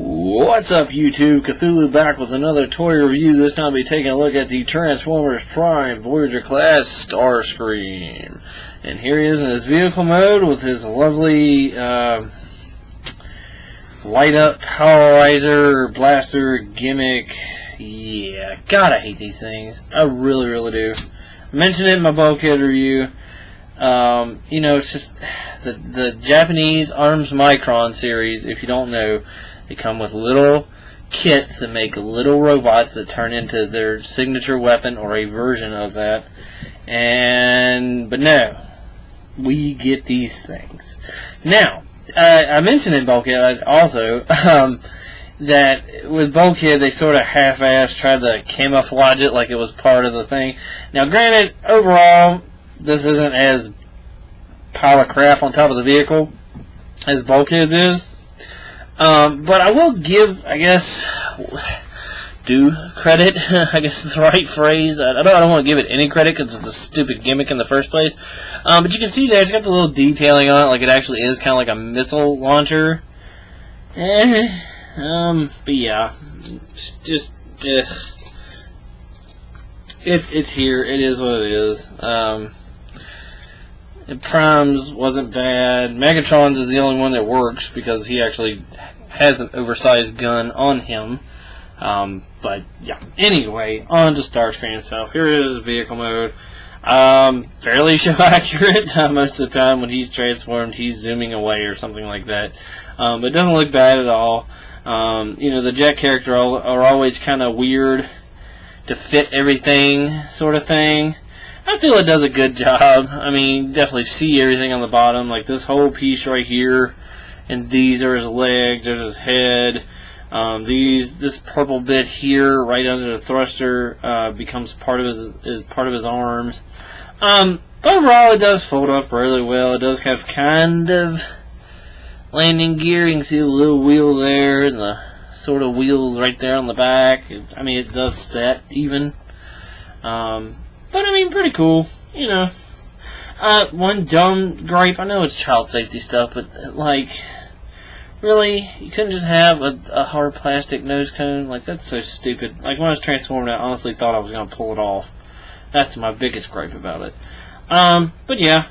What's up, YouTube? Cthulhu back with another toy review. This time I'll be taking a look at the Transformers Prime Voyager class Starscream. And here he is in his vehicle mode with his lovely light up powerizer blaster gimmick. Yeah, God, I hate these things. I really do. I mentioned it in my bulkhead review. You know, it's just the Japanese Arms Micron series. If you don't know, they come with little kits that make little robots that turn into their signature weapon or a version of that. But no, we get these things. Now, I mentioned in Bulkhead also that with Bulkhead they sort of half-assed tried to camouflage it like it was part of the thing. Now, granted, overall, this isn't as pile of crap on top of the vehicle as Bulkhead is. But I will give, I guess, due credit, I guess is the right phrase. I don't want to give it any credit because it's a stupid gimmick in the first place. But you can see there, it's got the little detailing on it, like it actually is kind of like a missile launcher. But yeah, it's here. It is what it is. Prime's wasn't bad. Megatron's is the only one that works because he actually has an oversized gun on him. But yeah, anyway, on to Starscream. So here is vehicle mode. Fairly show accurate. Most of the time when he's transformed, he's zooming away or something like that. But it doesn't look bad at all. You know, the jet character are always kind of weird to fit everything, sort of thing. I feel it does a good job. I mean, definitely see everything on the bottom, like this whole piece right here, and these are his legs, there's his head. This purple bit here, right under the thruster, becomes part of his arms. Overall, it does fold up really well. It does have kind of landing gear. You can see the little wheel there, and the sort of wheels right there on the back. I mean, it does set even. But I mean, pretty cool, you know. One dumb gripe, I know it's child safety stuff, but like, really, you couldn't just have a hard plastic nose cone? Like, that's so stupid. Like, when I was transforming, I honestly thought I was going to pull it off. That's my biggest gripe about it. But yeah,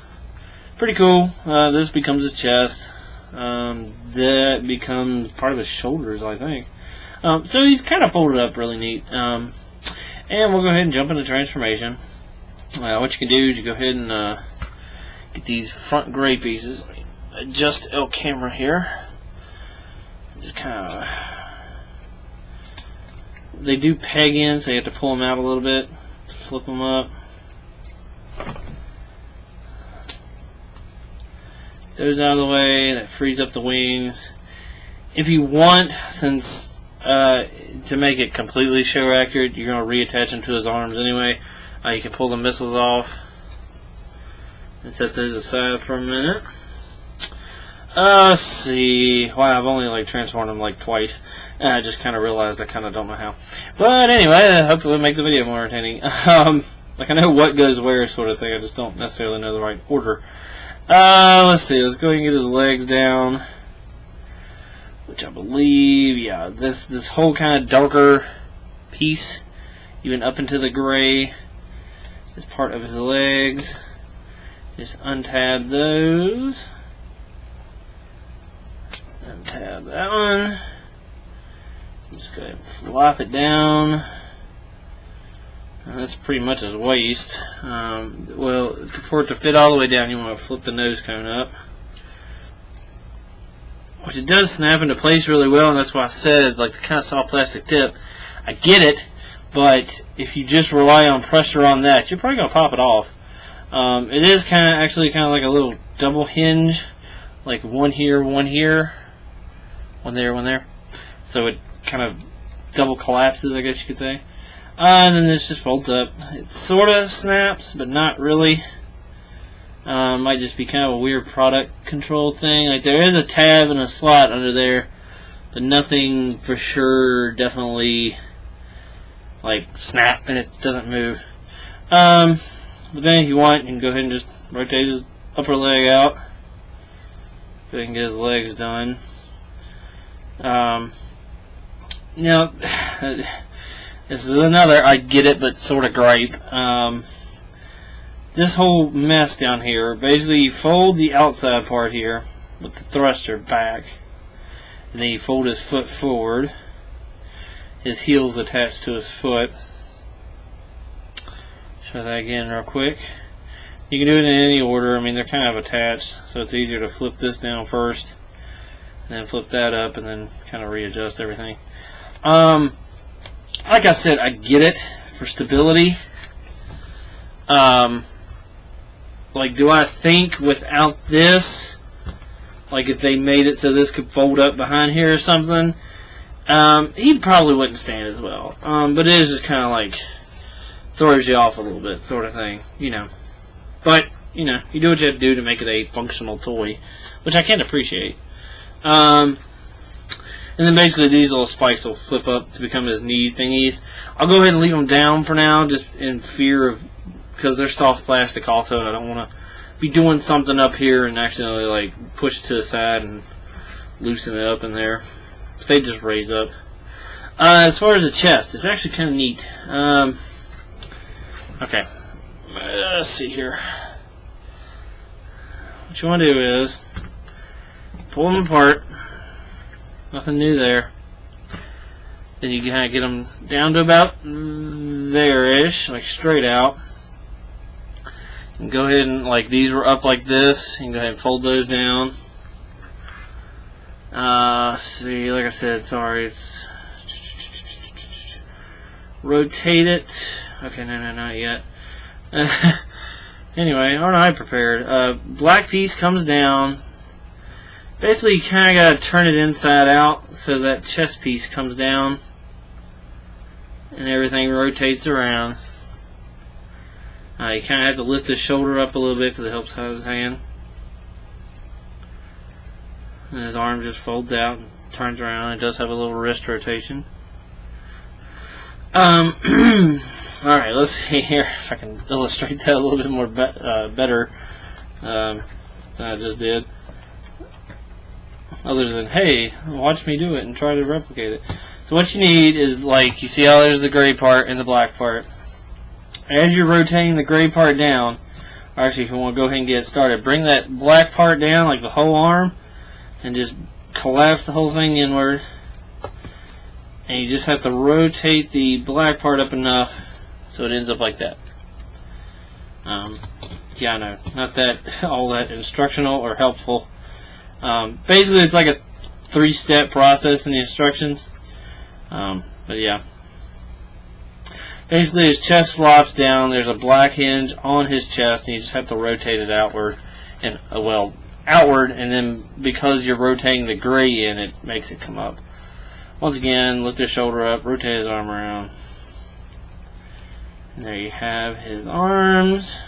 pretty cool. This becomes his chest. That becomes part of his shoulders, I think. So he's kind of folded up really neat. And we'll go ahead and jump into transformation. What you can do is you go ahead and get these front gray pieces. Let me adjust the camera here. Just kind of... They do peg in, so you have to pull them out a little bit to flip them up. Those out of the way. That frees up the wings. If you want, since... to make it completely show accurate, you're going to reattach them to his arms anyway. You can pull the missiles off and set those aside for a minute. Let's see. Wow, I've only like transformed them like twice. I just kind of realized I kind of don't know how. But anyway, hopefully it'll make the video more entertaining. Like I know what goes where sort of thing. I just don't necessarily know the right order. Let's see. Let's go ahead and get his legs down. Which I believe, yeah, this whole kind of darker piece, even up into the gray, is part of his legs. Just untab those. Untab that one. Just go ahead and flop it down. And that's pretty much his waist. Well, for it to fit all the way down, you want to flip the nose cone up. Which it does snap into place really well, and that's why I said, like, the kind of soft plastic tip. I get it, but if you just rely on pressure on that, you're probably going to pop it off. It is actually kind of like a little double hinge, like one here, one here, one there, one there. So it kind of double collapses, I guess you could say. And then this just folds up. It sort of snaps, but not really. Might just be kind of a weird product control thing. Like, there is a tab and a slot under there, but nothing for sure definitely like snap and it doesn't move. But then if you want, you can go ahead and just rotate his upper leg out. Go ahead and get his legs done. Now, this is another I get it, but sort of gripe. This whole mess down here, basically you fold the outside part here with the thruster back, and then you fold his foot forward. His heel's attached to his foot. Show that again real quick. You can do it in any order. I mean, they're kind of attached, so it's easier to flip this down first, and then flip that up, and then kind of readjust everything. Like I said, I get it for stability. Like, do I think without this, like if they made it so this could fold up behind here or something, he probably wouldn't stand as well. But it is just kind of like throws you off a little bit, sort of thing, you know. But, you know, you do what you have to do to make it a functional toy, which I can appreciate. And then basically these little spikes will flip up to become his knee thingies. I'll go ahead and leave them down for now, just in fear of, because they're soft plastic also, and I don't want to be doing something up here and accidentally like push it to the side and loosen it up in there. They just raise up. As far as the chest, it's actually kind of neat. Okay, let's see here. What you want to do is pull them apart. Nothing new there. Then you kind of get them down to about there-ish, like straight out. And go ahead and, like, these were up like this. You can go ahead and fold those down. See, like I said, sorry, it's rotate it. Okay, no, not yet. Anyway, aren't I prepared? Black piece comes down. Basically, you kind of got to turn it inside out so that chest piece comes down and everything rotates around. You kind of have to lift his shoulder up a little bit because it helps out his hand. And his arm just folds out and turns around. It does have a little wrist rotation. Alright, let's see here if I can illustrate that a little bit more better than I just did. Other than, hey, watch me do it and try to replicate it. So what you need is, like, you see how there's the gray part and the black part. As you're rotating the gray part down, or actually if you want to go ahead and get started, bring that black part down, like the whole arm, and just collapse the whole thing inward. And you just have to rotate the black part up enough so it ends up like that. Yeah, I know, not that all that instructional or helpful. Basically, it's like a 3-step process in the instructions. But yeah. Basically, his chest flops down. There's a black hinge on his chest, and you just have to rotate it outward, and outward. And then because you're rotating the gray in, it makes it come up. Once again, lift his shoulder up, rotate his arm around. And there you have his arms.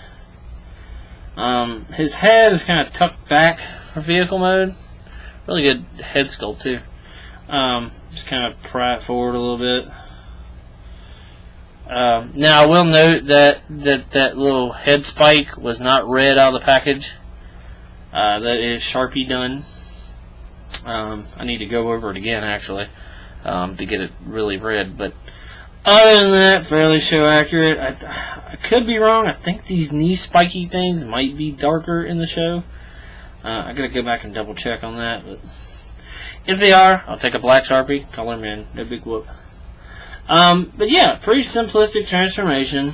His head is kind of tucked back for vehicle mode. Really good head sculpt too. Just kind of pry it forward a little bit. Now I will note that little head spike was not read out of the package. That is Sharpie done. I need to go over it again actually to get it really read. But other than that, fairly show accurate. I could be wrong. I think these knee spiky things might be darker in the show. I gotta go back and double check on that. But if they are, I'll take a black Sharpie, color them in, no big whoop. But yeah, pretty simplistic transformation.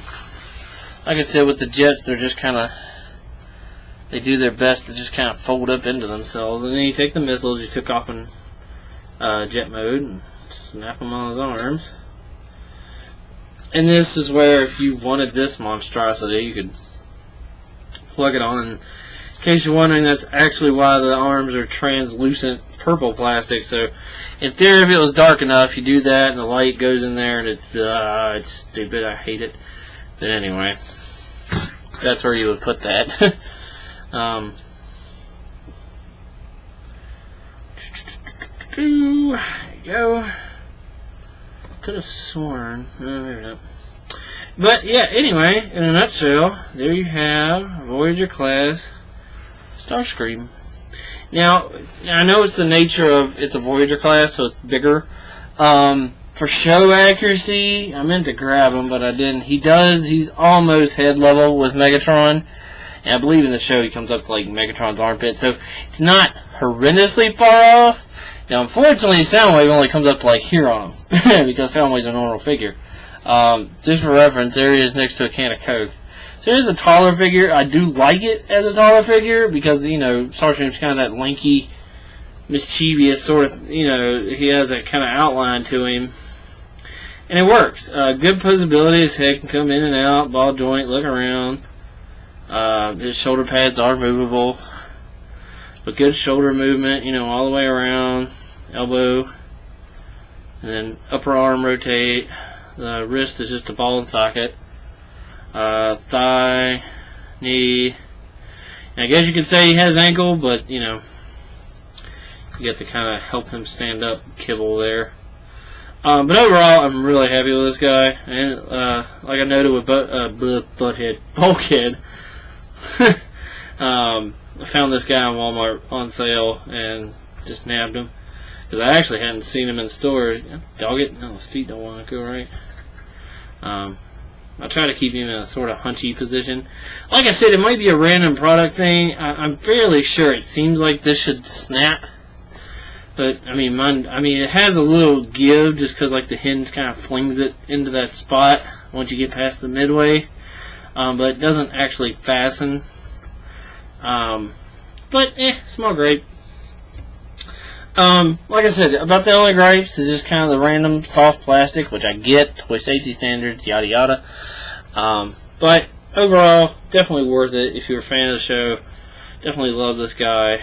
Like I said, with the jets, they're just kind of, they do their best to just kind of fold up into themselves. And then you take the missiles you took off in jet mode and snap them on his arms. And this is where, if you wanted this monstrosity, you could plug it on. And in case you're wondering, that's actually why the arms are translucent purple plastic. So in theory, if it was dark enough, you do that and the light goes in there and it's stupid. I hate it. But anyway, that's where you would put that. There you go. Could have sworn. No, maybe not. But yeah, anyway, in a nutshell, there you have Voyager class Starscream. Now, I know it's the nature of it's a Voyager class, so it's bigger. for show accuracy, I meant to grab him, but I didn't. He's almost head level with Megatron. And I believe in the show he comes up to like Megatron's armpit, so it's not horrendously far off. Now, unfortunately, Soundwave only comes up to like here on him, because Soundwave's a normal figure. Just for reference, there he is next to a can of Coke. So here's a taller figure. I do like it as a taller figure, because, you know, Starscream's kind of that lanky, mischievous sort of, you know, he has that kind of outline to him. And it works. Good posability, his head can come in and out, ball joint, look around. His shoulder pads are movable, but good shoulder movement, you know, all the way around, elbow, and then upper arm rotate. The wrist is just a ball and socket. Thigh, knee, and I guess you could say he has ankle, but, you know, you get to kind of help him stand up kibble there. But overall, I'm really happy with this guy, and like I noted with Bulkhead, I found this guy on Walmart on sale and just nabbed him, because I actually hadn't seen him in stores. Dog it? No, his feet don't want to go right. I try to keep him in a sort of hunchy position. Like I said, it might be a random product thing. I'm fairly sure it seems like this should snap. But, I mean, it has a little give just because, like, the hinge kind of flings it into that spot once you get past the midway. But it doesn't actually fasten. But, small gripe. Like I said, about the only gripes is just kind of the random soft plastic, which I get, toy safety standards, yada yada. But, overall, definitely worth it if you're a fan of the show. Definitely love this guy.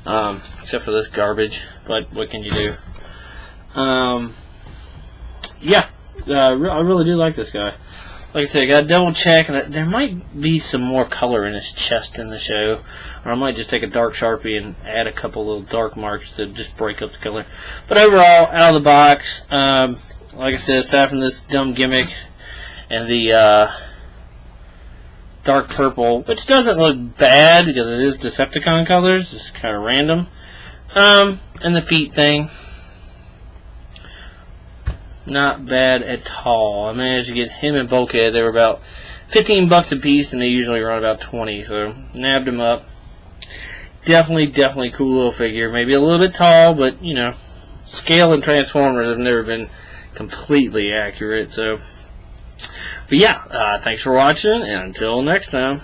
Except for this garbage, but what can you do? Yeah, I really do like this guy. Like I said, I got to double check, and there might be some more color in his chest in the show, or I might just take a dark Sharpie and add a couple little dark marks to just break up the color. But overall, out of the box, like I said, aside from this dumb gimmick and the dark purple, which doesn't look bad because it is Decepticon colors, it's kind of random. And the feet thing, not bad at all. I managed to get him and Bulkhead. They were about $15 a piece, and they usually run about 20, so nabbed him up. Definitely cool little figure. Maybe a little bit tall, but, you know, scale and Transformers have never been completely accurate, so. But yeah, thanks for watching, and until next time.